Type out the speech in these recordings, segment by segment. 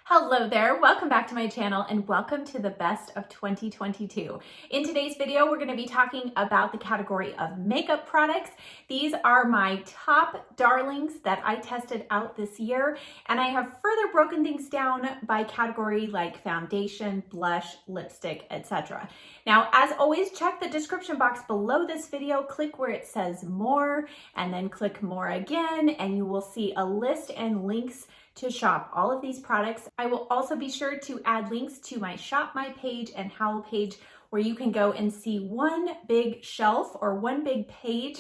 Hello there, welcome back to my channel and welcome to the best of 2022. In today's video, we're going to be talking about the category of makeup products. These are my top darlings that I tested out this year, and I have further broken things down by category like foundation, blush, lipstick, etc. Now, as always, check the description box below this video, click where it says more, and then click more again, and you will see a list and links to shop all of these products. I will also be sure to add links to my Shop My page and Howl page where you can go and see one big shelf or one big page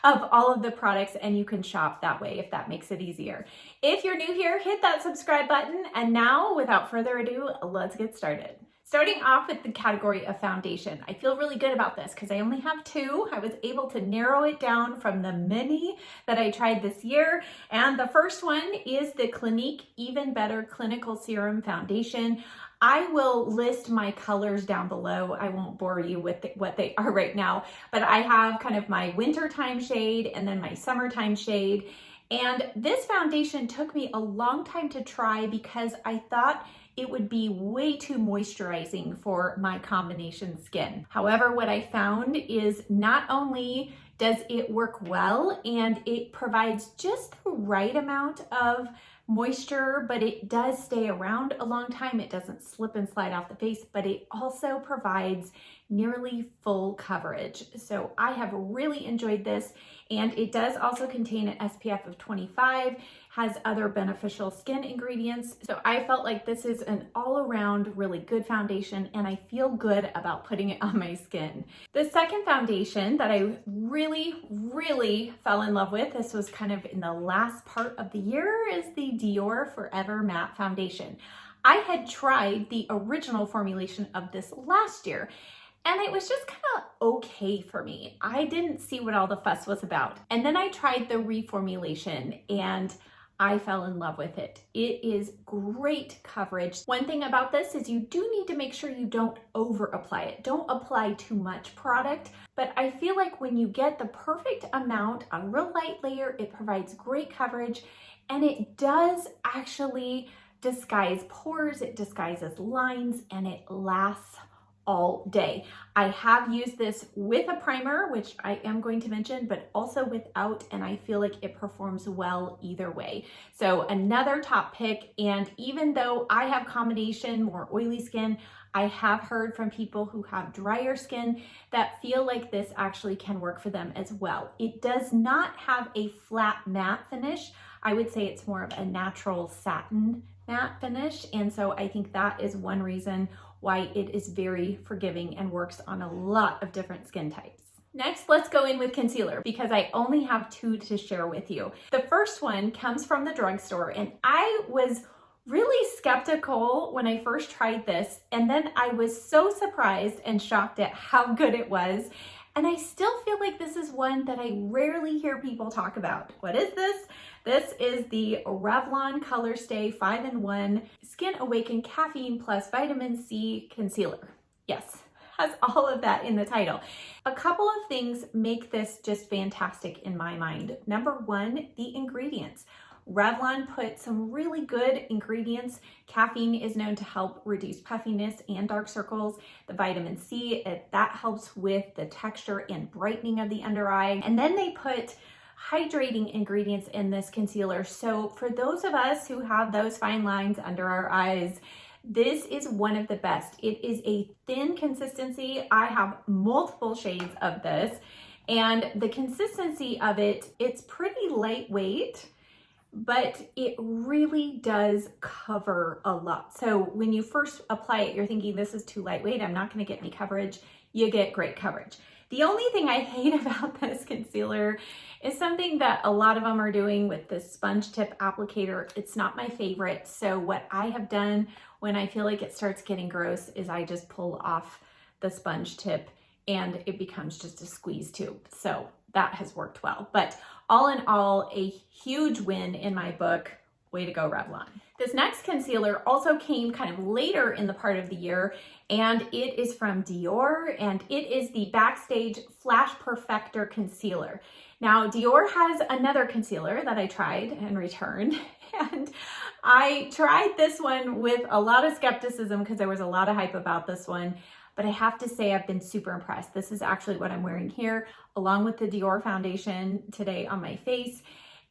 of all of the products, and you can shop that way if that makes it easier. If you're new here, hit that subscribe button. And now, without further ado, let's get started. Starting off with the category of foundation, I feel really good about this because I only have two. I was able to narrow it down from the many that I tried this year. And the first one is the Clinique Even Better Clinical Serum Foundation. I will list my colors down below. I won't bore you with what they are right now, but I have kind of my wintertime shade and then my summertime shade. And this foundation took me a long time to try because I thought it would be way too moisturizing for my combination skin. However, what I found is not only does it work well and it provides just the right amount of moisture, but it does stay around a long time. It doesn't slip and slide off the face, but it also provides nearly full coverage. So I have really enjoyed this, and it does also contain an SPF of 25, has other beneficial skin ingredients. So I felt like this is an all-around really good foundation, and I feel good about putting it on my skin. The second foundation that I really fell in love with, this was kind of in the last part of the year, is the Dior Forever Matte Foundation. I had tried the original formulation of this last year, and it was just kind of okay for me. I didn't see what all the fuss was about. And then I tried the reformulation and I fell in love with it. It is great coverage. One thing about this is you do need to make sure you don't over apply it. Don't apply too much product, but I feel like when you get the perfect amount, a real light layer, it provides great coverage, and it does actually disguise pores, it disguises lines, and it lasts all day. I have used this with a primer, which I am going to mention, but also without, and I feel like it performs well either way. So another top pick, and even though I have combination, more oily skin, I have heard from people who have drier skin that feel like this actually can work for them as well. It does not have a flat matte finish. I would say it's more of a natural satin matte finish, and so I think that is one reason why it is very forgiving and works on a lot of different skin types. Next, let's go in with concealer because I only have two to share with you. The first one comes from the drugstore, and I was really skeptical when I first tried this, and then I was so surprised and shocked at how good it was. And I still feel like this is one that I rarely hear people talk about. What is this? This is the Revlon Color Stay 5-in-1 Skin Awaken Caffeine Plus Vitamin C Concealer. Yes, has all of that in the title. A couple of things make this just fantastic in my mind. Number one, the ingredients. Revlon put some really good ingredients. Caffeine is known to help reduce puffiness and dark circles. The vitamin C, that helps with the texture and brightening of the under eye. And then they put hydrating ingredients in this concealer. So for those of us who have those fine lines under our eyes, this is one of the best. It is a thin consistency. I have multiple shades of this, and the consistency of it, it's pretty lightweight, but it really does cover a lot. So when you first apply it, you're thinking this is too lightweight, I'm not gonna get any coverage. You get great coverage. The only thing I hate about this concealer is something that a lot of them are doing with this sponge tip applicator. It's not my favorite. So what I have done when I feel like it starts getting gross is I just pull off the sponge tip and it becomes just a squeeze tube. So that has worked well. But all in all, a huge win in my book. Way to go, Revlon. This next concealer also came kind of later in the part of the year, and it is from Dior, and it is the Backstage Flash Perfector Concealer. Now, Dior has another concealer that I tried and returned, and I tried this one with a lot of skepticism because there was a lot of hype about this one, but I have to say I've been super impressed. This is actually what I'm wearing here, along with the Dior foundation today on my face.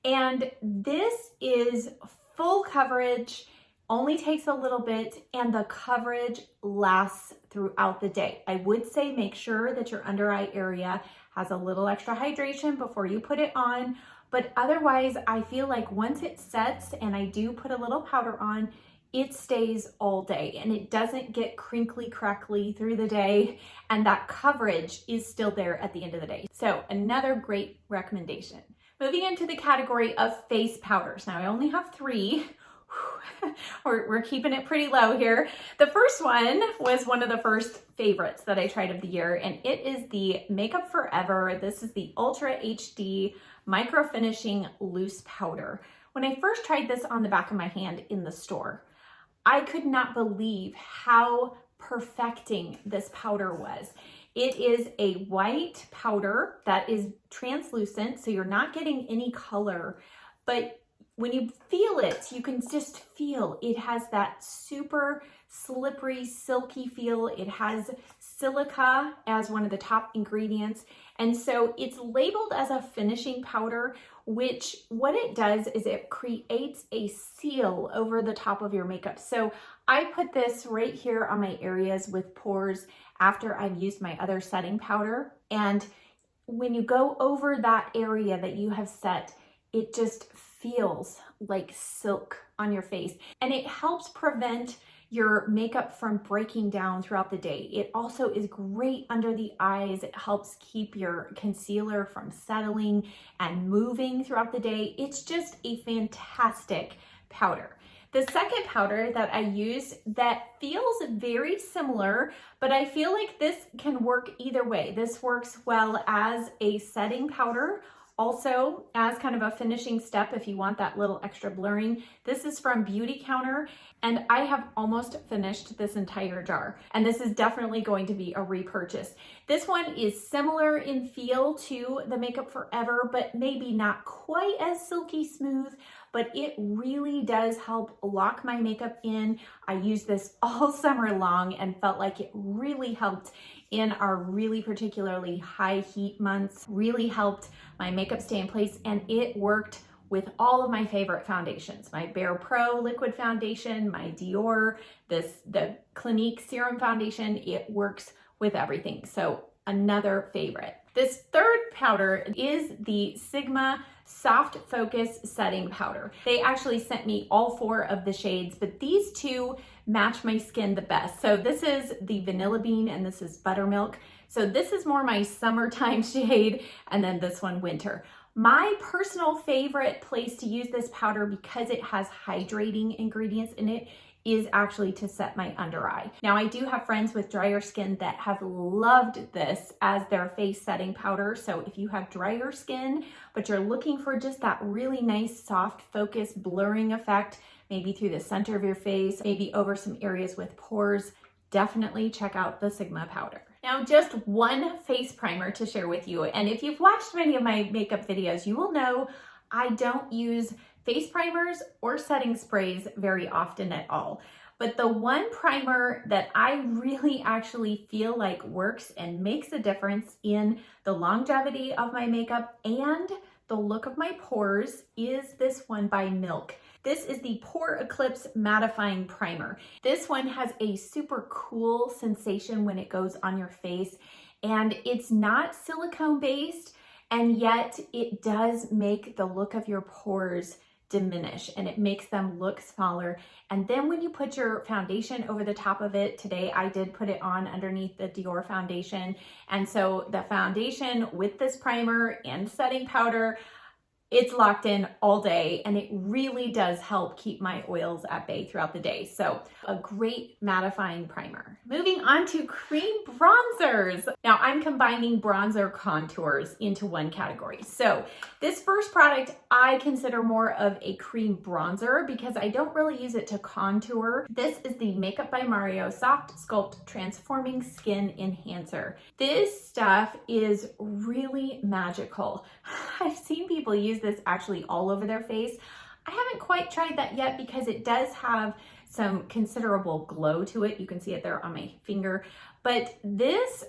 And this is full coverage, only takes a little bit, and the coverage lasts throughout the day. I would say make sure that your under eye area has a little extra hydration before you put it on, but otherwise I feel like once it sets and I do put a little powder on, it stays all day and it doesn't get crinkly crackly through the day, and that coverage is still there at the end of the day. So another great recommendation. Moving into the category of face powders. Now I only have 3. We're keeping it pretty low here. The first one was one of the first favorites that I tried of the year, and it is the Makeup Forever. This is the Ultra HD Micro Finishing Loose Powder. When I first tried this on the back of my hand in the store, I could not believe how perfecting this powder was. It is a white powder that is translucent, so you're not getting any color, but when you feel it, you can just feel it has that super slippery, silky feel. It has silica as one of the top ingredients, and so it's labeled as a finishing powder, which what it does is it creates a seal over the top of your makeup. So I put this right here on my areas with pores after I've used my other setting powder, and when you go over that area that you have set, it just feels like silk on your face, and it helps prevent your makeup from breaking down throughout the day. It also is great under the eyes. It helps keep your concealer from settling and moving throughout the day. It's just a fantastic powder. The second powder that I use that feels very similar, but I feel like this can work either way. This works well as a setting powder, also as kind of a finishing step if you want that little extra blurring. This is from Beauty Counter, and I have almost finished this entire jar, and this is definitely going to be a repurchase. This one is similar in feel to the Makeup Forever, but maybe not quite as silky smooth, but it really does help lock my makeup in. I used this all summer long and felt like it really helped in our really particularly high heat months, really helped my makeup stay in place, and it worked with all of my favorite foundations. My Bare Pro liquid foundation, my Dior, the Clinique serum foundation, it works with everything. So another favorite. This third powder is the Sigma Soft Focus Setting Powder. They actually sent me all 4 of the shades, but these 2 match my skin the best. So this is the Vanilla Bean and this is Buttermilk. So this is more my summertime shade, and then this one winter. My personal favorite place to use this powder, because it has hydrating ingredients in it, is actually to set my under eye. Now I do have friends with drier skin that have loved this as their face setting powder. So if you have drier skin, but you're looking for just that really nice soft focus blurring effect, maybe through the center of your face, maybe over some areas with pores, definitely check out the Sigma powder. Now, just one face primer to share with you. And if you've watched many of my makeup videos, you will know I don't use face primers or setting sprays very often at all. But the one primer that I really actually feel like works and makes a difference in the longevity of my makeup and the look of my pores is this one by Milk. This is the Pore Eclipse Mattifying Primer. This one has a super cool sensation when it goes on your face, and it's not silicone based, and yet it does make the look of your pores diminish and it makes them look smaller. And then when you put your foundation over the top of it, today I did put it on underneath the Dior foundation, and so the foundation with this primer and setting powder, it's locked in all day, and it really does help keep my oils at bay throughout the day. So a great mattifying primer. Moving on to cream bronzers. Now I'm combining bronzer contours into one category. So this first product I consider more of a cream bronzer because I don't really use it to contour. This is the Makeup by Mario Soft Sculpt Transforming Skin Enhancer. This stuff is really magical. I've seen people use this actually all over their face. I haven't quite tried that yet because it does have some considerable glow to it. You can see it there on my finger, but this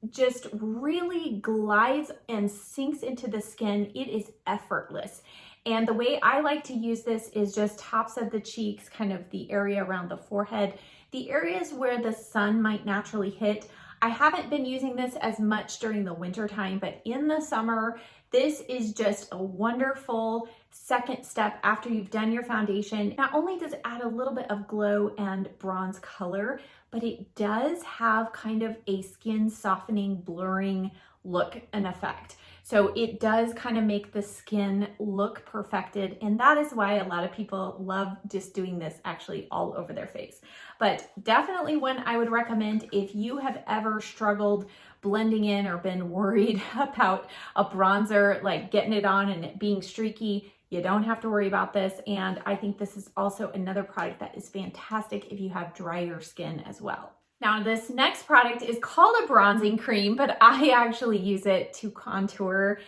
just really glides and sinks into the skin. It is effortless. And the way I like to use this is just tops of the cheeks, kind of the area around the forehead, the areas where the sun might naturally hit. I haven't been using this as much during the winter time, but in the summer, this is just a wonderful second step after you've done your foundation. Not only does it add a little bit of glow and bronze color, but it does have kind of a skin softening, blurring look and effect. So it does kind of make the skin look perfected. And that is why a lot of people love just doing this actually all over their face. But definitely one I would recommend if you have ever struggled blending in or been worried about a bronzer, like getting it on and it being streaky. You don't have to worry about this. And I think this is also another product that is fantastic if you have drier skin as well. Now, this next product is called a bronzing cream, but I actually use it to contour.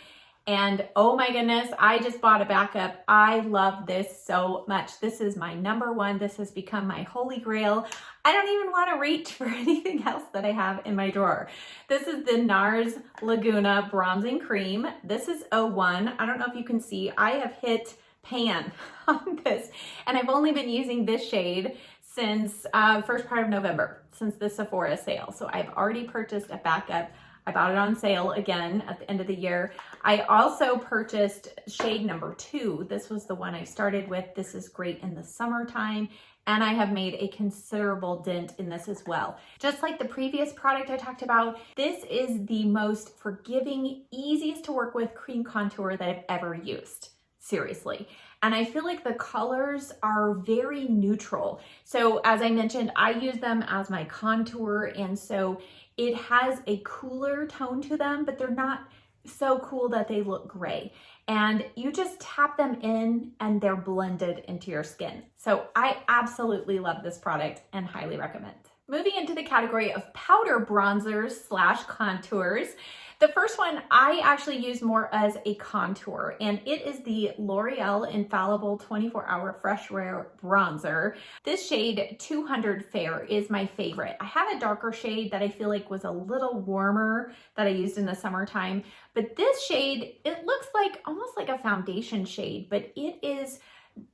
And oh my goodness, I just bought a backup. I love this so much. This is my number one. This has become my holy grail. I don't even want to reach for anything else that I have in my drawer. This is the NARS Laguna Bronzing Cream. This is 01. I don't know if you can see, I have hit pan on this, and I've only been using this shade since first part of November, since the Sephora sale. So I've already purchased a backup. I bought it on sale again at the end of the year. I also purchased shade number 2. This was the one I started with. This is great in the summertime, and I have made a considerable dent in this as well. Just like the previous product I talked about, this is the most forgiving, easiest to work with cream contour that I've ever used. Seriously. And I feel like the colors are very neutral. So as I mentioned, I use them as my contour, and so it has a cooler tone to them, but they're not so cool that they look gray. And you just tap them in and they're blended into your skin. So I absolutely love this product and highly recommend. Moving into the category of powder bronzers / contours. The first one I actually use more as a contour, and it is the L'Oreal Infallible 24-Hour Freshwear Bronzer. This shade 200 Fair is my favorite. I have a darker shade that I feel like was a little warmer that I used in the summertime, but this shade, it looks like almost like a foundation shade, but it is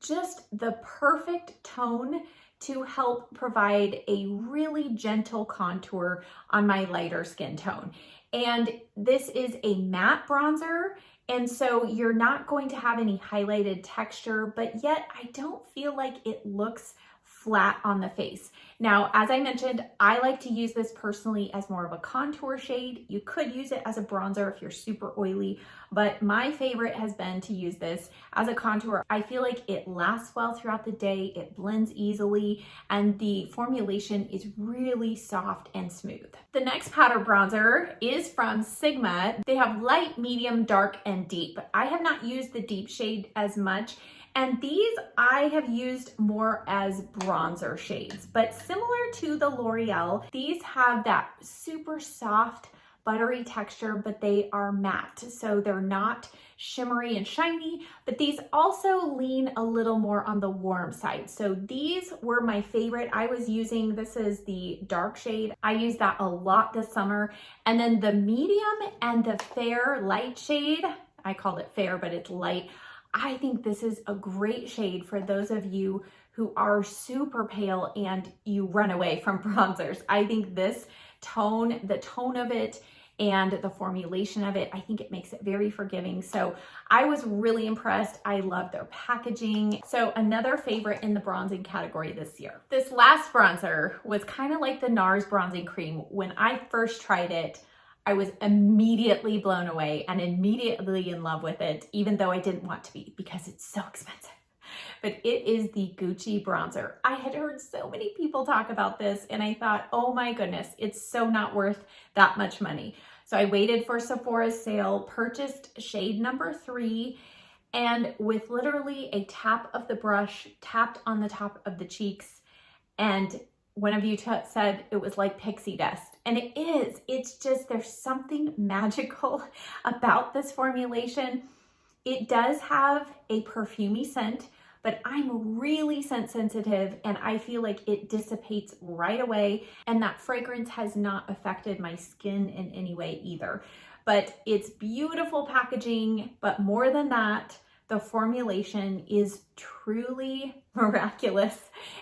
just the perfect tone to help provide a really gentle contour on my lighter skin tone. And this is a matte bronzer, and so you're not going to have any highlighted texture, but yet I don't feel like it looks flat on the face. Now, as I mentioned, I like to use this personally as more of a contour shade. You could use it as a bronzer if you're super oily, but my favorite has been to use this as a contour. I feel like it lasts well throughout the day, it blends easily, and the formulation is really soft and smooth. The next powder bronzer is from Sigma. They have light, medium, dark, and deep. I have not used the deep shade as much, and these I have used more as bronzer shades, but similar to the L'Oreal, these have that super soft, buttery texture, but they are matte. So they're not shimmery and shiny, but these also lean a little more on the warm side. So these were my favorite. I was using, this is the dark shade. I used that a lot this summer. And then the medium and the fair light shade, I called it fair, but it's light. I think this is a great shade for those of you who are super pale and you run away from bronzers. I think this tone, the tone of it and the formulation of it, I think it makes it very forgiving. So I was really impressed. I love their packaging. So another favorite in the bronzing category this year. This last bronzer was kind of like the NARS bronzing cream. When I first tried it, I was immediately blown away and immediately in love with it, even though I didn't want to be because it's so expensive. But it is the Gucci bronzer. I had heard so many people talk about this and I thought, oh my goodness, it's so not worth that much money. So I waited for Sephora's sale, purchased shade number 3, and with literally a tap of the brush, tapped on the top of the cheeks. And one of you said it was like pixie dust. And it is. It's just, there's something magical about this formulation. It does have a perfumey scent, but I'm really scent sensitive and I feel like it dissipates right away. And that fragrance has not affected my skin in any way either. But it's beautiful packaging, but more than that, the formulation is truly miraculous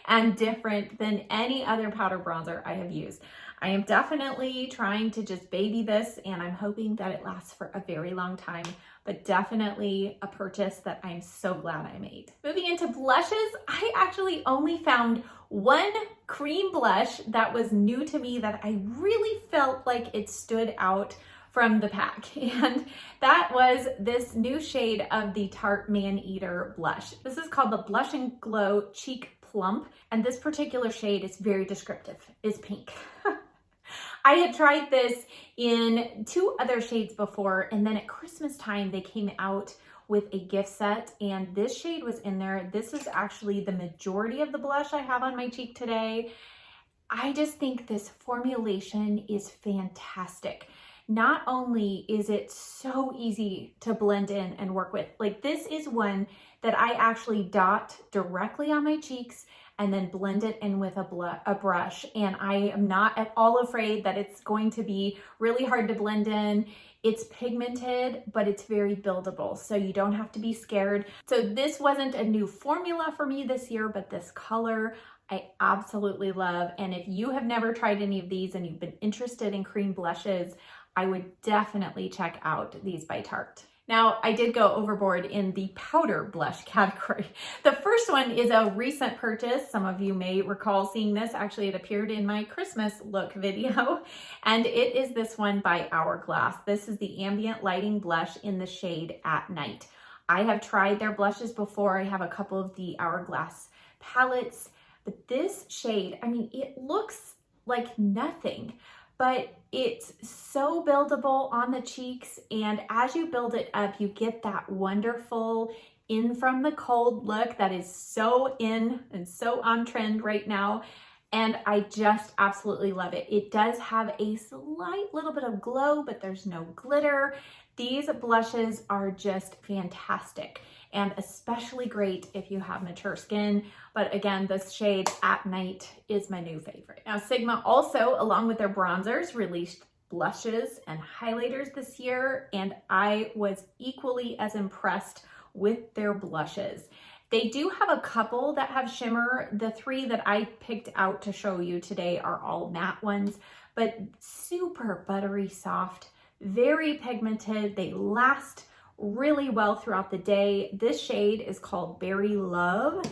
and different than any other powder bronzer I have used. I am definitely trying to just baby this and I'm hoping that it lasts for a very long time, but definitely a purchase that I'm so glad I made. Moving into blushes, I actually only found one cream blush that was new to me that I really felt like it stood out from the pack, and that was this new shade of the Tarte Man Eater blush. This is called the Blush and Glow Cheek Plump, and this particular shade is very descriptive. It's pink. I had tried this in 2 other shades before, and then at Christmas time they came out with a gift set and this shade was in there. This is actually the majority of the blush I have on my cheek today. I just think this formulation is fantastic. Not only is it so easy to blend in and work with, like this is one that I actually dot directly on my cheeks and then blend it in with a brush. And I am not at all afraid that it's going to be really hard to blend in. It's pigmented, but it's very buildable, so you don't have to be scared. So this wasn't a new formula for me this year, but this color I absolutely love. And if you have never tried any of these and you've been interested in cream blushes, I would definitely check out these by Tarte. Now, I did go overboard in the powder blush category. The first one is a recent purchase. Some of you may recall seeing this. Actually, it appeared in my Christmas look video, and it is this one by Hourglass. This is the Ambient Lighting Blush in the shade At Night. I have tried their blushes before. I have a couple of the Hourglass palettes, but this shade, I mean, it looks like nothing, but it's so buildable on the cheeks. And as you build it up, you get that wonderful in from the cold look that is so in and so on trend right now. And I just absolutely love it. It does have a slight little bit of glow, but there's no glitter. These blushes are just fantastic and especially great if you have mature skin. But again, this shade At Night is my new favorite. Now, Sigma also, along with their bronzers, released blushes and highlighters this year, and I was equally as impressed with their blushes. They do have a couple that have shimmer. The 3 that I picked out to show you today are all matte ones, but super buttery soft, very pigmented. They last really well throughout the day. This shade is called Berry Love.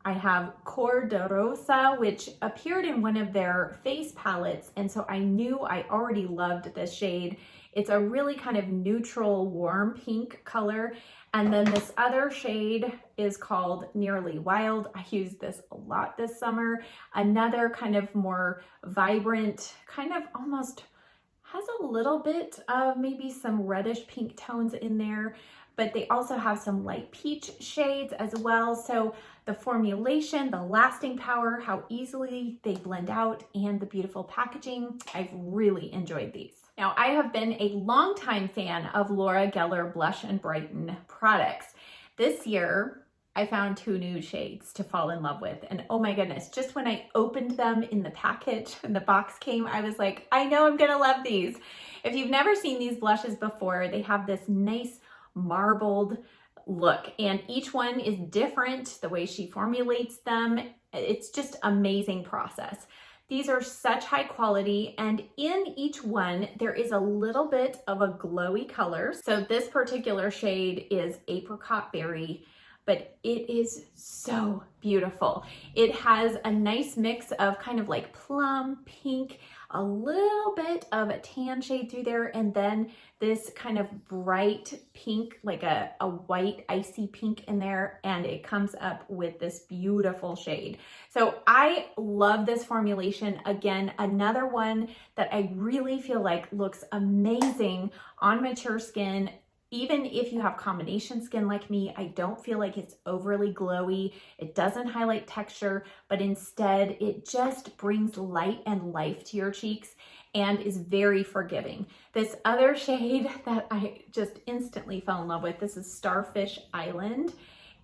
I have Cor de Rosa, which appeared in one of their face palettes, and so I knew I already loved this shade. It's a really kind of neutral, warm pink color. And then this other shade is called Nearly Wild. I used this a lot this summer. Another kind of more vibrant, kind of almost has a little bit of maybe some reddish pink tones in there, but they also have some light peach shades as well. So the formulation, the lasting power, how easily they blend out, and the beautiful packaging, I've really enjoyed these. Now, I have been a longtime fan of Laura Geller Blush and Brighten products. This year, I found 2 new shades to fall in love with. And oh my goodness, just when I opened them in the package and the box came, I was like, I know I'm gonna love these. If you've never seen these blushes before, they have this nice marbled look, and each one is different. The way she formulates them, it's just amazing process. These are such high quality, and in each one, there is a little bit of a glowy color. So this particular shade is Apricot Berry, but it is so beautiful. It has a nice mix of kind of like plum, pink, a little bit of a tan shade through there, and then this kind of bright pink, like a white icy pink in there, and it comes up with this beautiful shade. So I love this formulation. Again, another one that I really feel like looks amazing on mature skin. Even if you have combination skin like me, I don't feel like it's overly glowy. It doesn't highlight texture, but instead it just brings light and life to your cheeks and is very forgiving. This other shade that I just instantly fell in love with, this is Starfish Island.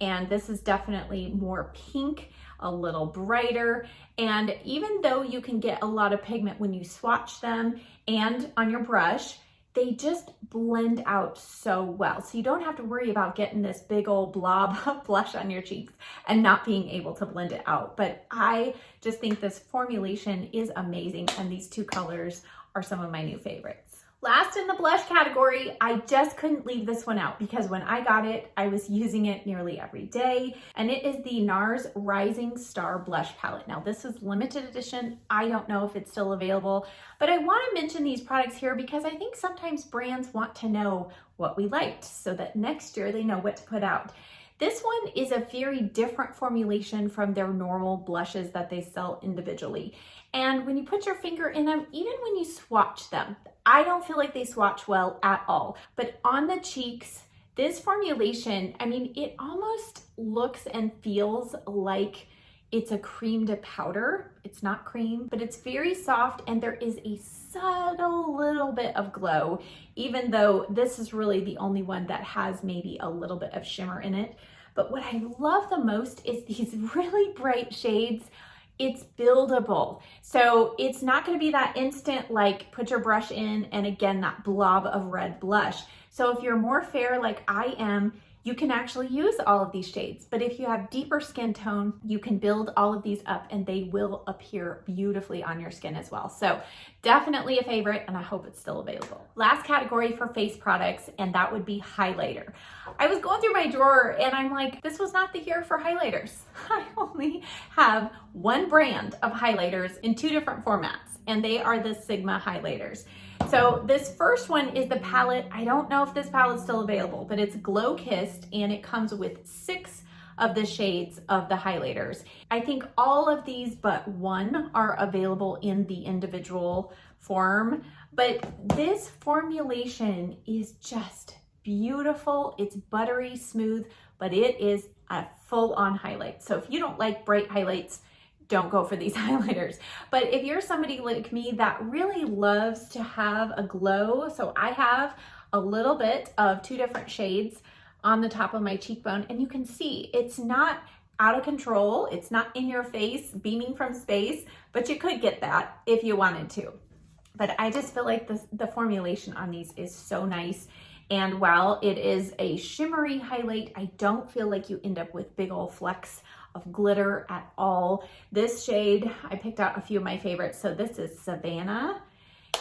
And this is definitely more pink, a little brighter. And even though you can get a lot of pigment when you swatch them and on your brush, they just blend out so well. So you don't have to worry about getting this big old blob of blush on your cheeks and not being able to blend it out. But I just think this formulation is amazing, and these two colors are some of my new favorites. Last in the blush category, I just couldn't leave this one out because when I got it, I was using it nearly every day, and it is the NARS Rising Star Blush Palette. Now, this is limited edition. I don't know if it's still available, but I want to mention these products here because I think sometimes brands want to know what we liked so that next year they know what to put out. This one is a very different formulation from their normal blushes that they sell individually. And when you put your finger in them, even when you swatch them, I don't feel like they swatch well at all. But on the cheeks, this formulation, I mean, it almost looks and feels like it's a cream to powder. It's not cream, but it's very soft, and there is a subtle little bit of glow, even though this is really the only one that has maybe a little bit of shimmer in it. But what I love the most is these really bright shades. It's buildable. So it's not going to be that instant, like put your brush in and again, that blob of red blush. So if you're more fair like I am, you can actually use all of these shades. But if you have deeper skin tone, you can build all of these up and they will appear beautifully on your skin as well. So definitely a favorite, and I hope it's still available. Last category for face products, and that would be highlighter. I was going through my drawer and I'm like, this was not the year for highlighters. I only have one brand of highlighters in two different formats, and they are the Sigma highlighters. So this first one is the palette. I don't know if this palette's still available, but it's Glow Kissed, and it comes with 6 of the shades of the highlighters. I think all of these but one are available in the individual form, but this formulation is just beautiful. It's buttery smooth, but it is a full-on highlight. So if you don't like bright highlights, don't go for these highlighters. But if you're somebody like me that really loves to have a glow, so I have a little bit of 2 different shades on the top of my cheekbone, and you can see it's not out of control. It's not in your face, beaming from space, but you could get that if you wanted to. But I just feel like the formulation on these is so nice. And while it is a shimmery highlight, I don't feel like you end up with big old flecks of glitter at all. This shade, I picked out a few of my favorites. So this is Savannah,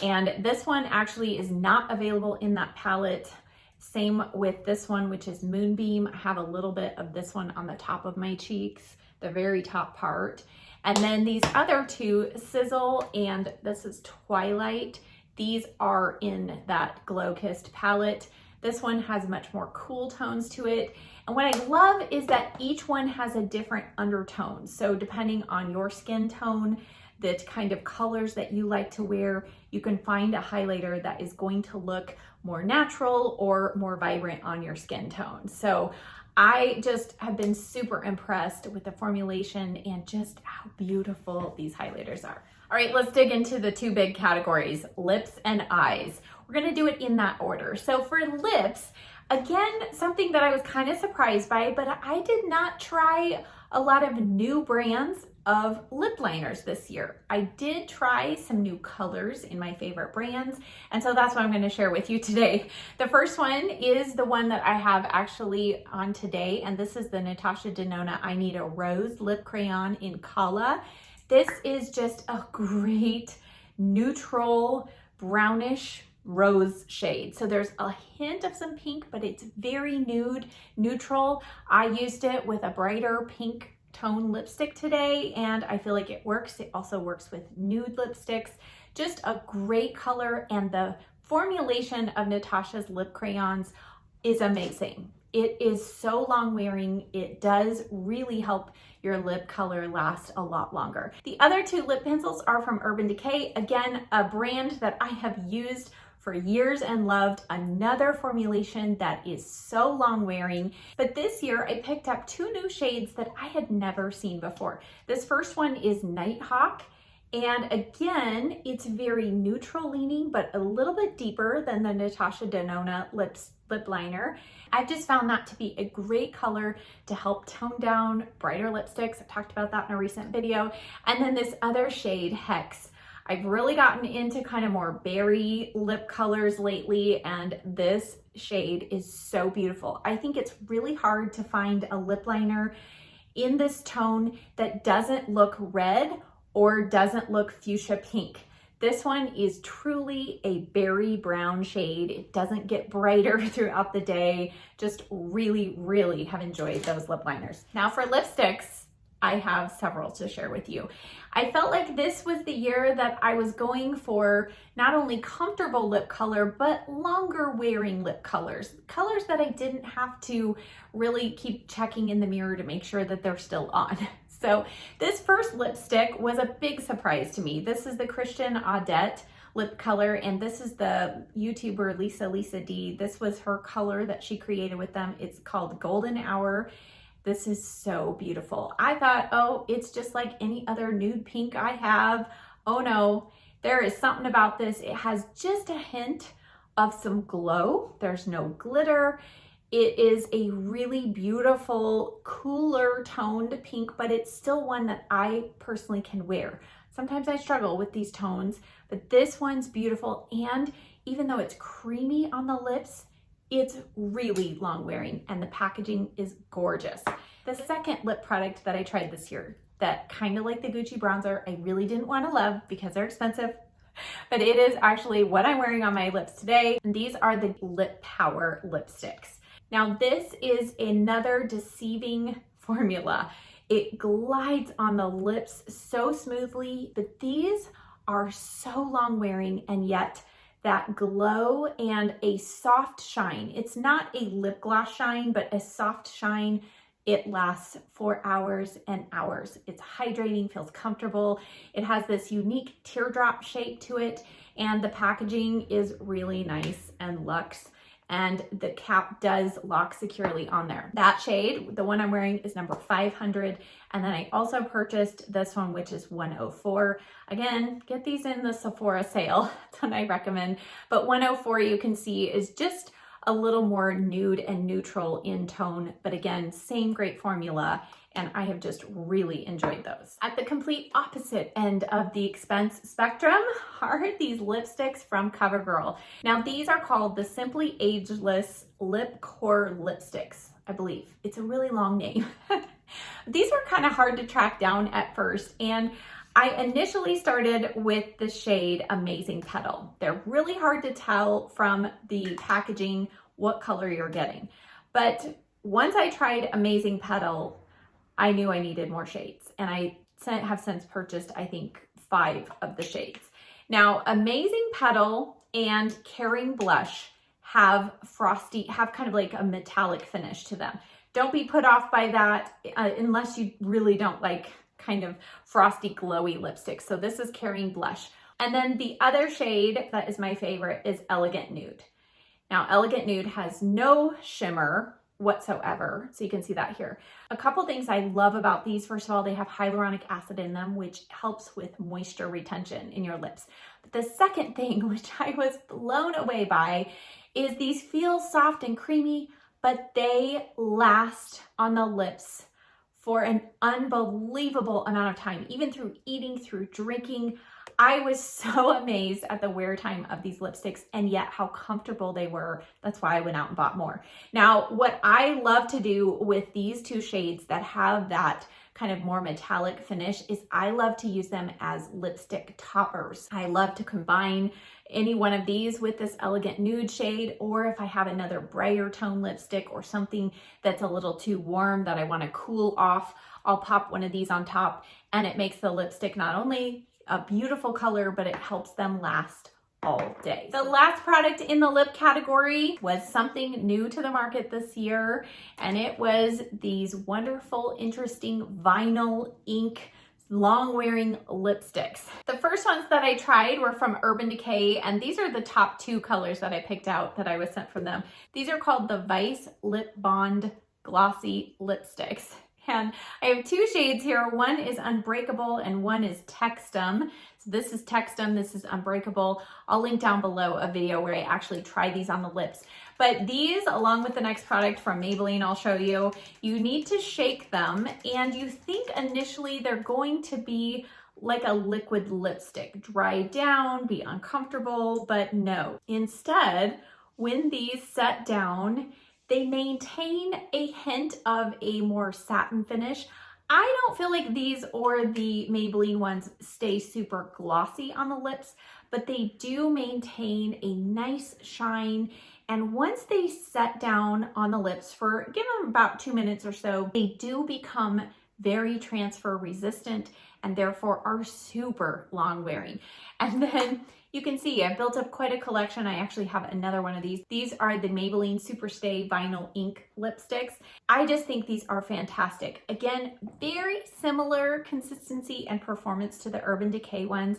and this one actually is not available in that palette. Same with this one, which is Moonbeam. I have a little bit of this one on the top of my cheeks, the very top part. And then these other 2, Sizzle, and this is Twilight. These are in that Glow Kissed palette. This one has much more cool tones to it. And what I love is that each one has a different undertone. So depending on your skin tone, the kind of colors that you like to wear, you can find a highlighter that is going to look more natural or more vibrant on your skin tone. So I just have been super impressed with the formulation and just how beautiful these highlighters are. All right, let's dig into the 2 big categories, lips and eyes. We're gonna do it in that order. So for lips, again, something that I was kind of surprised by, but I did not try a lot of new brands of lip liners this year. I did try some new colors in my favorite brands, and so that's what I'm going to share with you today. The first one is the one that I have actually on today, and this is the Natasha Denona I Need a Rose Lip Crayon in Kala. This is just a great neutral brownish rose shade. So there's a hint of some pink, but it's very nude, neutral. I used it with a brighter pink tone lipstick today, and I feel like it works. It also works with nude lipsticks. Just a great color, and the formulation of Natasha's lip crayons is amazing. It is so long wearing. It does really help your lip color last a lot longer. The other two lip pencils are from Urban Decay. Again, a brand that I have used for years and loved. Another formulation that is so long wearing. But this year I picked up two new shades that I had never seen before. This first one is Nighthawk. And again, it's very neutral leaning, but a little bit deeper than the Natasha Denona lip liner. I've just found that to be a great color to help tone down brighter lipsticks. I've talked about that in a recent video. And then this other shade, Hex. I've really gotten into kind of more berry lip colors lately, and this shade is so beautiful. I think it's really hard to find a lip liner in this tone that doesn't look red or doesn't look fuchsia pink. This one is truly a berry brown shade. It doesn't get brighter throughout the day. Just really, really have enjoyed those lip liners. Now for lipsticks, I have several to share with you. I felt like this was the year that I was going for not only comfortable lip color, but longer wearing lip colors. Colors that I didn't have to really keep checking in the mirror to make sure that they're still on. So this first lipstick was a big surprise to me. This is the Christian Audette lip color, and this is the YouTuber Lisa D. This was her color that she created with them. It's called Golden Hour. This is so beautiful. I thought, oh, it's just like any other nude pink I have. Oh no, there is something about this. It has just a hint of some glow. There's no glitter. It is a really beautiful, cooler toned pink, but it's still one that I personally can wear. Sometimes I struggle with these tones, but this one's beautiful. And even though it's creamy on the lips, it's really long wearing, and the packaging is gorgeous. The second lip product that I tried this year, that kind of like the Gucci bronzer, I really didn't want to love because they're expensive, but it is actually what I'm wearing on my lips today. And these are the Lip Power lipsticks. Now this is another deceiving formula. It glides on the lips so smoothly, but these are so long wearing, and yet that glow and a soft shine. It's not a lip gloss shine, but a soft shine. It lasts for hours and hours. It's hydrating, feels comfortable. It has this unique teardrop shape to it, and the packaging is really nice and luxe, and the cap does lock securely on there. That shade, the one I'm wearing, is number 500, and then I also purchased this one, which is 104. Again, get these in the Sephora sale. That's what I recommend. But 104, you can see, is just a little more nude and neutral in tone, but again, same great formula, and I have just really enjoyed those. At the complete opposite end of the expense spectrum are these lipsticks from CoverGirl. Now these are called the Simply Ageless Lip Core Lipsticks, I believe. It's a really long name. These were kind of hard to track down at first, and I initially started with the shade Amazing Petal. They're really hard to tell from the packaging what color you're getting. But once I tried Amazing Petal, I knew I needed more shades. And I have since purchased, I think, 5 of the shades. Now, Amazing Petal and Caring Blush have kind of like a metallic finish to them. Don't be put off by that unless you really don't like kind of frosty, glowy lipstick. So this is Caring Blush. And then the other shade that is my favorite is Elegant Nude. Now, Elegant Nude has no shimmer whatsoever. So you can see that here. A couple things I love about these. First of all, they have hyaluronic acid in them, which helps with moisture retention in your lips. But the second thing, which I was blown away by, is these feel soft and creamy, but they last on the lips for an unbelievable amount of time, even through eating, through drinking. I was so amazed at the wear time of these lipsticks, and yet how comfortable they were. That's why I went out and bought more. Now, what I love to do with these two shades that have that kind of more metallic finish is I love to use them as lipstick toppers. I love to combine any one of these with this elegant nude shade, or if I have another brighter tone lipstick or something that's a little too warm that I want to cool off, I'll pop one of these on top, and it makes the lipstick not only a beautiful color, but it helps them last all day. The last product in the lip category was something new to the market this year, and it was these wonderful, interesting vinyl ink long-wearing lipsticks. The first ones that I tried were from Urban Decay, and these are the top 2 colors that I picked out that I was sent from them. These are called the Vice Lip Bond Glossy Lipsticks. And I have 2 shades here. One is Unbreakable and one is Textum. So this is Textum, this is Unbreakable. I'll link down below a video where I actually tried these on the lips. But these, along with the next product from Maybelline I'll show you, you need to shake them, and you think initially they're going to be like a liquid lipstick, dry down, be uncomfortable, but no. Instead, when these set down, they maintain a hint of a more satin finish. I don't feel like these or the Maybelline ones stay super glossy on the lips, but they do maintain a nice shine. And once they set down on the lips for, give them about 2 minutes or so, they do become very transfer resistant and therefore are super long wearing. And then you can see I built up quite a collection. I actually have another one of these. These are the Maybelline Superstay Vinyl Ink Lipsticks. I just think these are fantastic. Again, very similar consistency and performance to the Urban Decay ones.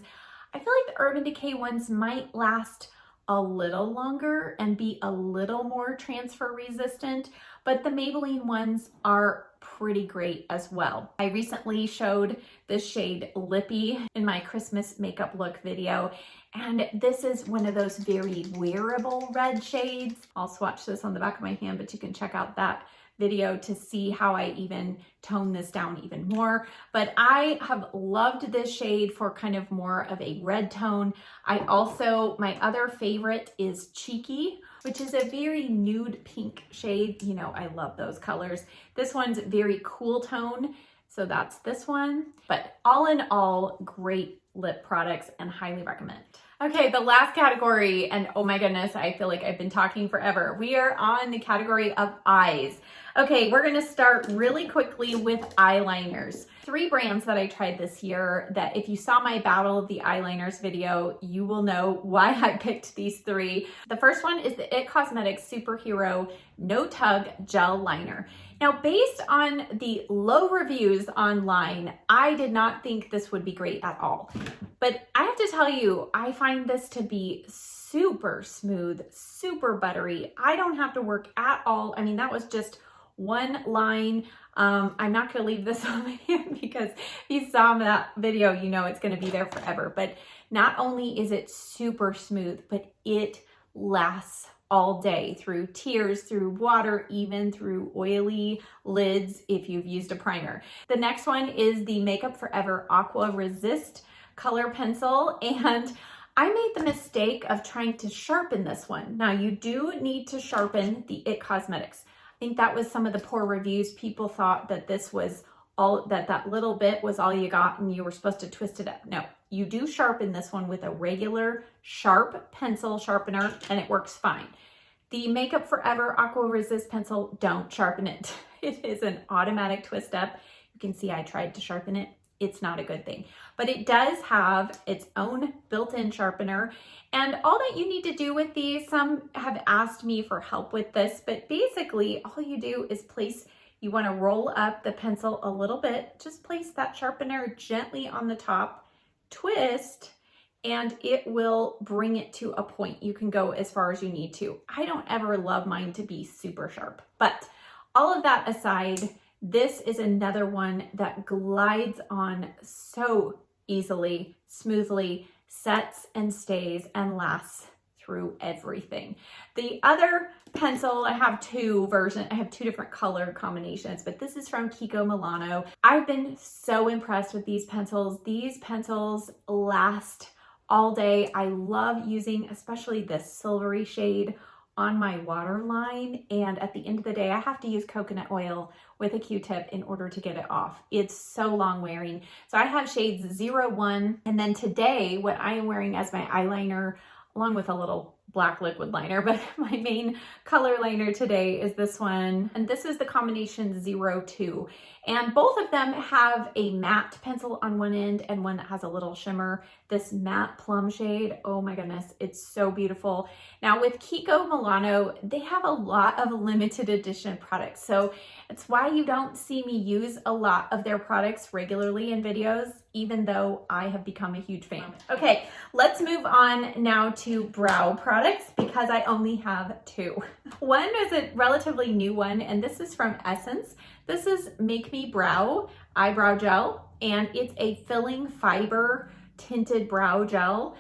I feel like the Urban Decay ones might last a little longer and be a little more transfer resistant, but the Maybelline ones are pretty great as well. I recently showed this shade Lippy in my Christmas makeup look video, and this is one of those very wearable red shades. I'll swatch this on the back of my hand, but you can check out that video to see how I even tone this down even more. But I have loved this shade for kind of more of a red tone. My other favorite is Cheeky, which is a very nude pink shade. You know, I love those colors. This one's very cool tone, so that's this one. But all in all, great lip products and highly recommend. Okay, the last category, and oh my goodness, I feel like I've been talking forever. We are on the category of eyes. Okay, we're gonna start really quickly with eyeliners. 3 brands that I tried this year that if you saw my Battle of the Eyeliners video, you will know why I picked these 3. The first one is the IT Cosmetics Superhero No Tug Gel Liner. Now, based on the low reviews online, I did not think this would be great at all. But I have to tell you, I find this to be super smooth, super buttery. I don't have to work at all. I mean, that was just one line. I'm not gonna leave this on my hand because if you saw that video, you know it's gonna be there forever. But not only is it super smooth, but it lasts all day through tears, through water, even through oily lids if you've used a primer. The next one is the Makeup Forever Aqua Resist Color Pencil, and I made the mistake of trying to sharpen this one. Now, you do need to sharpen the IT Cosmetics. I think that was some of the poor reviews. People thought that this was all, that little bit was all you got and you were supposed to twist it up. No, you do sharpen this one with a regular sharp pencil sharpener and it works fine. The Makeup Forever Aqua Resist Pencil, don't sharpen it. It is an automatic twist up. You can see I tried to sharpen it. It's not a good thing, but it does have its own built-in sharpener. And all that you need to do with these, some have asked me for help with this, but basically all you do is you want to roll up the pencil a little bit, just place that sharpener gently on the top, twist, and it will bring it to a point. You can go as far as you need to. I don't ever love mine to be super sharp, but all of that aside, this is another one that glides on so easily, smoothly, sets and stays and lasts through everything. The other pencil, I have 2 different color combinations, but this is from Kiko Milano. I've been so impressed with these pencils. These pencils last all day. I love using especially this silvery shade on my waterline, and at the end of the day, I have to use coconut oil with a Q-tip in order to get it off. It's so long wearing. So I have shades 01, and then today, what I am wearing as my eyeliner, along with a little black liquid liner, but my main color liner today is this one, and this is the combination 02. And both of them have a matte pencil on one end and one that has a little shimmer. This matte plum shade, oh my goodness, it's so beautiful. Now with Kiko Milano, they have a lot of limited edition products, so it's why you don't see me use a lot of their products regularly in videos, even though I have become a huge fan. Okay, let's move on now to brow products because I only have two. One is a relatively new one, and this is from Essence. This is Make Me Brow Eyebrow Gel, and it's a filling fiber tinted brow gel.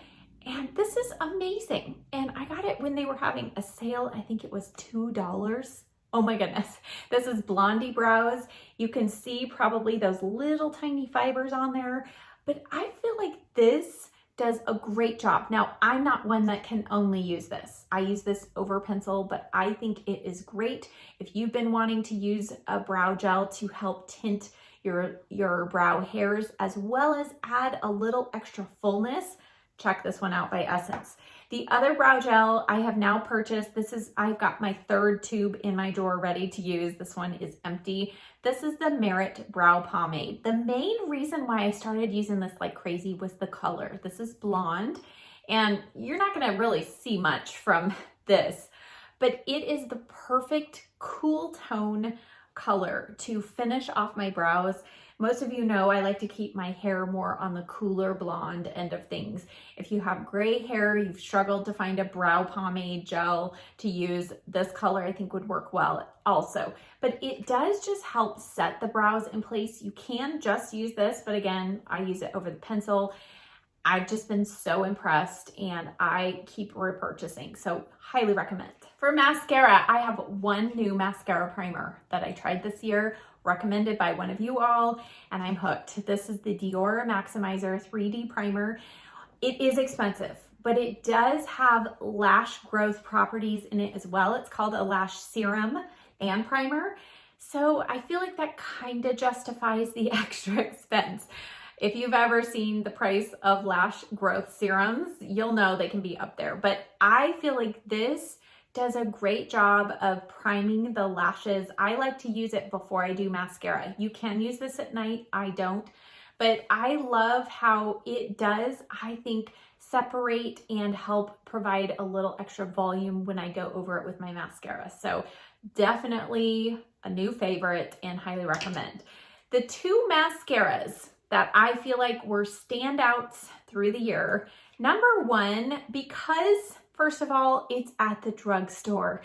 And this is amazing. And I got it when they were having a sale. I think it was $2. Oh my goodness. This is Blondie Brows. You can see probably those little tiny fibers on there, but I feel like this does a great job. Now, I'm not one that can only use this. I use this over pencil, but I think it is great if you've been wanting to use a brow gel to help tint your brow hairs as well as add a little extra fullness. Check this one out by Essence. The other brow gel I have now purchased, I've got my third tube in my drawer ready to use. This one is empty. This is the Merit Brow Pomade. The main reason why I started using this like crazy was the color. This is blonde, and you're not gonna really see much from this, but it is the perfect cool tone color to finish off my brows. Most of you know I like to keep my hair more on the cooler blonde end of things. If you have gray hair, you've struggled to find a brow pomade gel to use, this color I think would work well also. But it does just help set the brows in place. You can just use this, but again, I use it over the pencil. I've just been so impressed and I keep repurchasing, so highly recommend. For mascara, I have one new mascara primer that I tried this year, recommended by one of you all, and I'm hooked. This is the Dior Maximizer 3D Primer. It is expensive, but it does have lash growth properties in it as well. It's called a lash serum and primer. So I feel like that kind of justifies the extra expense. If you've ever seen the price of lash growth serums, you'll know they can be up there. But I feel like this does a great job of priming the lashes. I like to use it before I do mascara. You can use this at night, I don't. But I love how it does, I think, separate and help provide a little extra volume when I go over it with my mascara. So definitely a new favorite and highly recommend. The two mascaras that I feel like were standouts through the year. Number one, because first of all, it's at the drugstore.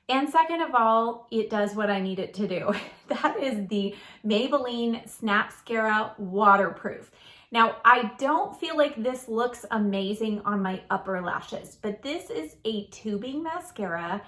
And second of all, it does what I need it to do. That is the Maybelline Snapscara Waterproof. Now, I don't feel like this looks amazing on my upper lashes, but this is a tubing mascara,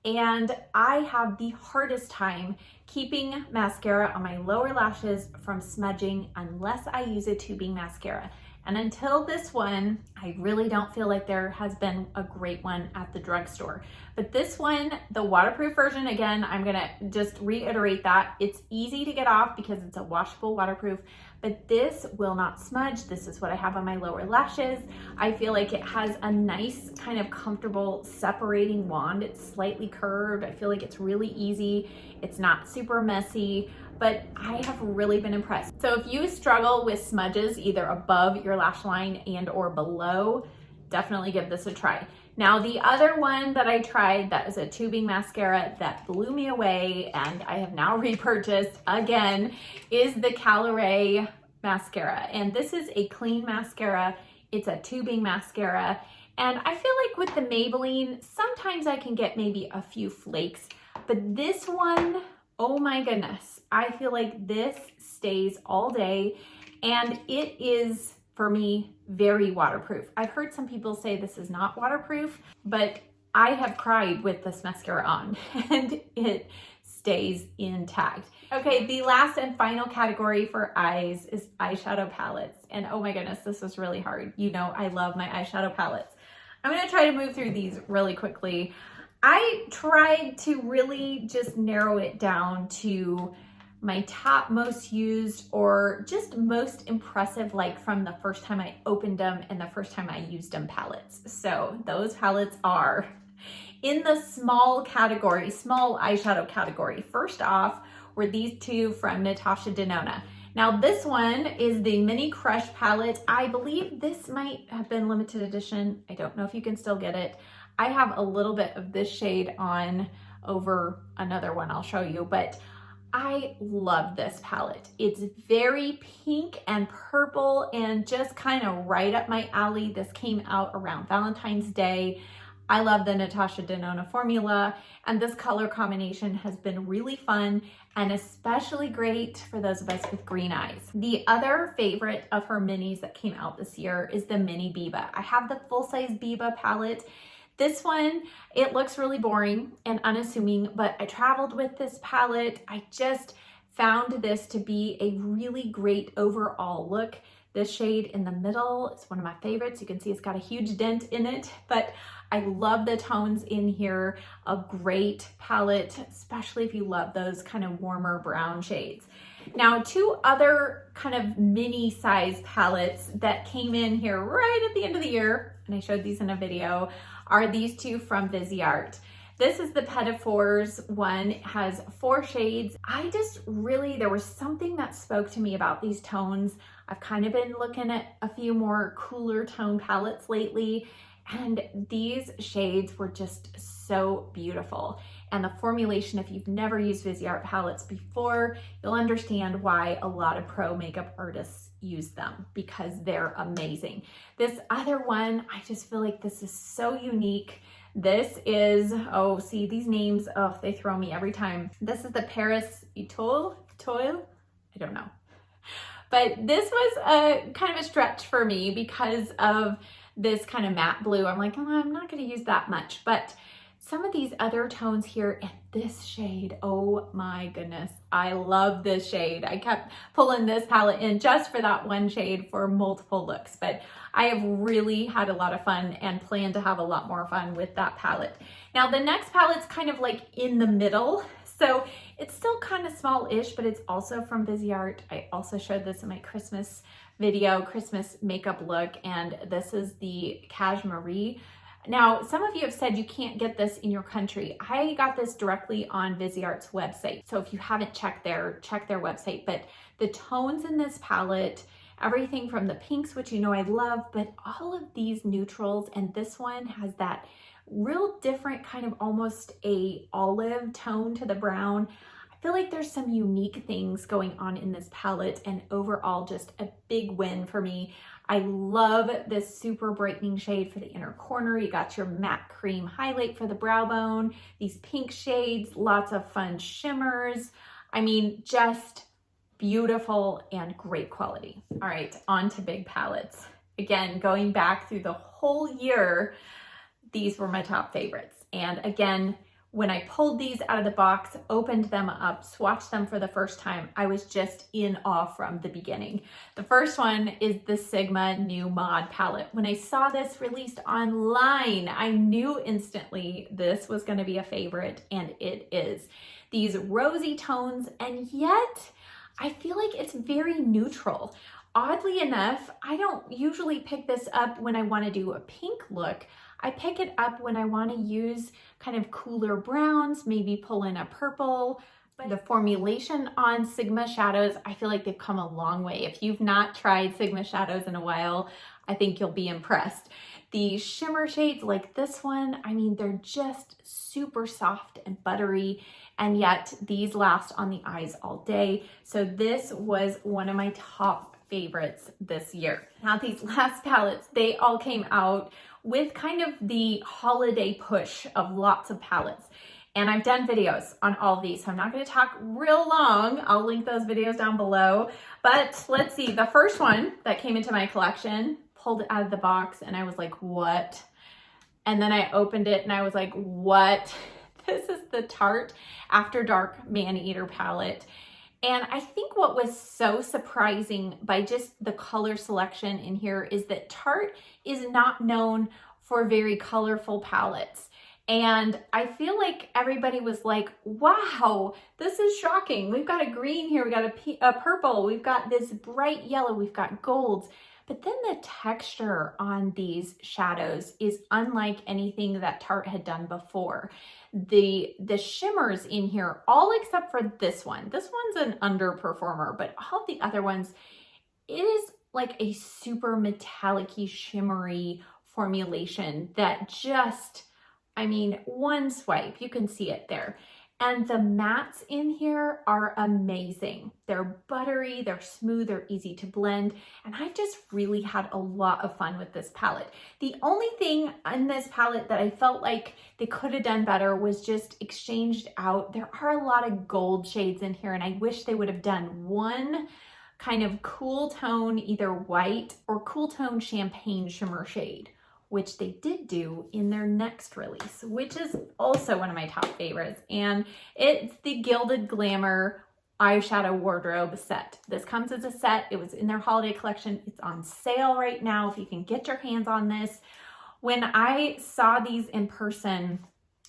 and I have the hardest time keeping mascara on my lower lashes from smudging unless I use a tubing mascara. And until this one, I really don't feel like there has been a great one at the drugstore. But this one, the waterproof version, again, I'm gonna just reiterate that. It's easy to get off because it's a washable waterproof, but this will not smudge. This is what I have on my lower lashes. I feel like it has a nice kind of comfortable separating wand. It's slightly curved. I feel like it's really easy. It's not super messy, but I have really been impressed. So if you struggle with smudges either above your lash line and or below, definitely give this a try. Now the other one that I tried that is a tubing mascara that blew me away and I have now repurchased again is the Calorie mascara. And this is a clean mascara. It's a tubing mascara. And I feel like with the Maybelline, sometimes I can get maybe a few flakes, but this one, oh my goodness, I feel like this stays all day and it is, for me, very waterproof. I've heard some people say this is not waterproof, but I have cried with this mascara on and it stays intact. Okay, the last and final category for eyes is eyeshadow palettes. And oh my goodness, this is really hard. You know, I love my eyeshadow palettes. I'm gonna try to move through these really quickly. I tried to really just narrow it down to my top most used or just most impressive, like from the first time I opened them and the first time I used them palettes. So those palettes are in the small category, small eyeshadow category. First off were these two from Natasha Denona. Now this one is the Mini Crush palette. I believe this might have been limited edition. I don't know if you can still get it. I have a little bit of this shade on over another one I'll show you, but I love this palette. It's very pink and purple and just kind of right up my alley. This came out around Valentine's Day. I love the Natasha Denona formula, and this color combination has been really fun and especially great for those of us with green eyes. The other favorite of her minis that came out this year is the Mini Biba. I have the full-size Biba palette. This one, it looks really boring and unassuming, but I traveled with this palette. I just found this to be a really great overall look. This shade in the middle is one of my favorites. You can see it's got a huge dent in it, but I love the tones in here. A great palette, especially if you love those kind of warmer brown shades. Now, two other kind of mini size palettes that came in here right at the end of the year, and I showed these in a video, are these two from Viseart. This is the Petit Fours one. It has 4 shades. I just really, there was something that spoke to me about these tones. I've kind of been looking at a few more cooler tone palettes lately, and these shades were just so beautiful. And the formulation, if you've never used Viseart palettes before, you'll understand why a lot of pro makeup artists use them, because they're amazing. This other one, I just feel like this is so unique. This is, oh, see these names, oh, they throw me every time. This is the Paris Etoile, I don't know. But this was a kind of a stretch for me because of this kind of matte blue. I'm like, oh, I'm not gonna use that much, but some of these other tones here and this shade, oh my goodness, I love this shade. I kept pulling this palette in just for that one shade for multiple looks, but I have really had a lot of fun and plan to have a lot more fun with that palette. Now the next palette's kind of like in the middle, so it's still kind of small-ish, but it's also from Viseart. I also showed this in my Christmas video, Christmas makeup look, and this is the Cashmere. Now, some of you have said you can't get this in your country. I got this directly on Viseart's website. So if you haven't check their website, but the tones in this palette, everything from the pinks, which you know I love, but all of these neutrals, and this one has that real different kind of almost a olive tone to the brown. I feel like there's some unique things going on in this palette, and overall just a big win for me. I love this super brightening shade for the inner corner. You got your matte cream highlight for the brow bone, these pink shades, lots of fun shimmers. I mean, just beautiful and great quality. All right, on to big palettes. Again, going back through the whole year, these were my top favorites. And again, when I pulled these out of the box, opened them up, swatched them for the first time, I was just in awe from the beginning. The first one is the Sigma New Mod palette. When I saw this released online, I knew instantly this was going to be a favorite, and it is. These rosy tones, and yet I feel like it's very neutral. Oddly enough, I don't usually pick this up when I want to do a pink look. I pick it up when I want to use kind of cooler browns, maybe pull in a purple. The formulation on Sigma shadows, I feel like they've come a long way. If you've not tried Sigma shadows in a while, I think you'll be impressed. The shimmer shades like this one, I mean, they're just super soft and buttery, and yet these last on the eyes all day. So this was one of my top favorites this year. Now these last palettes, they all came out with kind of the holiday push of lots of palettes. And I've done videos on all of these, so I'm not going to talk real long. I'll link those videos down below. But let's see, the first one that came into my collection, pulled it out of the box, and I was like, what? And then I opened it and I was like, what? This is the Tarte After Dark Man-Eater palette. And I think what was so surprising by just the color selection in here is that Tarte is not known for very colorful palettes. And I feel like everybody was like, wow, this is shocking. We've got a green here, we got a purple, we've got this bright yellow, we've got golds. But then the texture on these shadows is unlike anything that Tarte had done before. The shimmers in here, all except for this one. This one's an underperformer, but all the other ones, it is like a super metallic-y, shimmery formulation that just, I mean, one swipe, you can see it there. And the mattes in here are amazing. They're buttery, they're smooth, they're easy to blend, and I've just really had a lot of fun with this palette. The only thing in this palette that I felt like they could have done better was just exchanged out. There are a lot of gold shades in here, and I wish they would have done one kind of cool tone, either white or cool tone champagne shimmer shade, which they did do in their next release, which is also one of my top favorites. And it's the Gilded Glamour eyeshadow wardrobe set. This comes as a set. It was in their holiday collection. It's on sale right now if you can get your hands on this. When I saw these in person,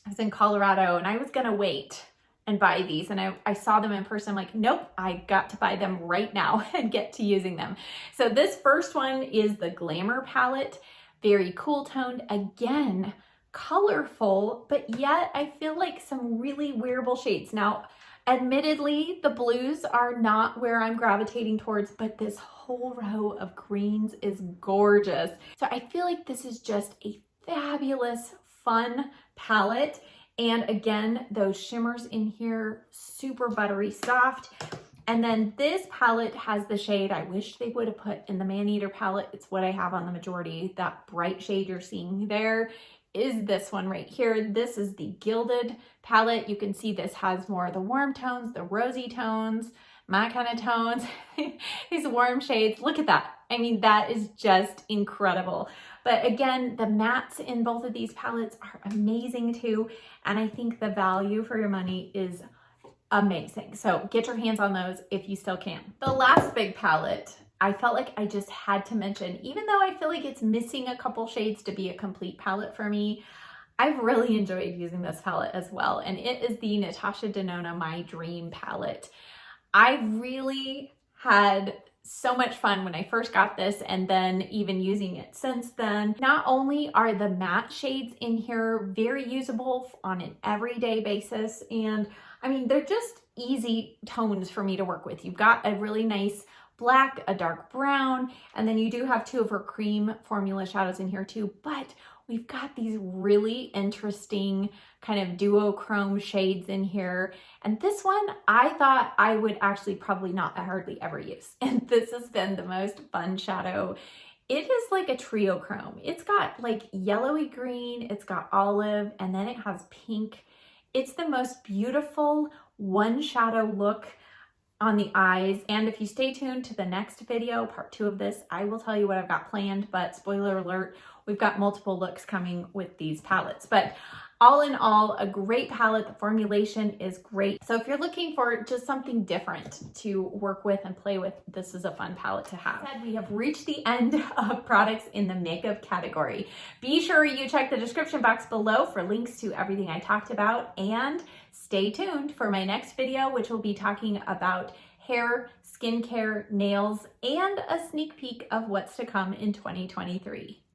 I was in Colorado and I was gonna wait and buy these, and I saw them in person. I'm like, nope, I got to buy them right now and get to using them. So this first one is the Glamour palette. Very cool toned, again, colorful, but yet I feel like some really wearable shades. Now, admittedly, the blues are not where I'm gravitating towards, but this whole row of greens is gorgeous. So I feel like this is just a fabulous, fun palette. And again, those shimmers in here, super buttery soft. And then this palette has the shade I wish they would have put in the Maneater palette. It's what I have on the majority. That bright shade you're seeing there is this one right here. This is the Gilded palette. You can see this has more of the warm tones, the rosy tones, my kind of tones, these warm shades. Look at that. I mean, that is just incredible. But again, the mattes in both of these palettes are amazing too. And I think the value for your money is amazing. So get your hands on those if you still can. The last big palette, I felt like I just had to mention, even though I feel like it's missing a couple shades to be a complete palette for me, I've really enjoyed using this palette as well. And it is the Natasha Denona My Dream palette. I really had so much fun when I first got this, and then even using it since then. Not only are the matte shades in here very usable on an everyday basis, and I mean, they're just easy tones for me to work with. You've got a really nice black, a dark brown, and then you do have two of her cream formula shadows in here too, but we've got these really interesting kind of duochrome shades in here. And this one, I thought I would actually probably not hardly ever use. And this has been the most fun shadow. It is like a triochrome. It's got like yellowy green, it's got olive, and then it has pink. It's the most beautiful one shadow look on the eyes. And if you stay tuned to the next video, part 2 of this, I will tell you what I've got planned, but spoiler alert, we've got multiple looks coming with these palettes. But all in all, a great palette. The formulation is great. So if you're looking for just something different to work with and play with, this is a fun palette to have. We have reached the end of products in the makeup category. Be sure you check the description box below for links to everything I talked about, and stay tuned for my next video, which will be talking about hair, skincare, nails, and a sneak peek of what's to come in 2023.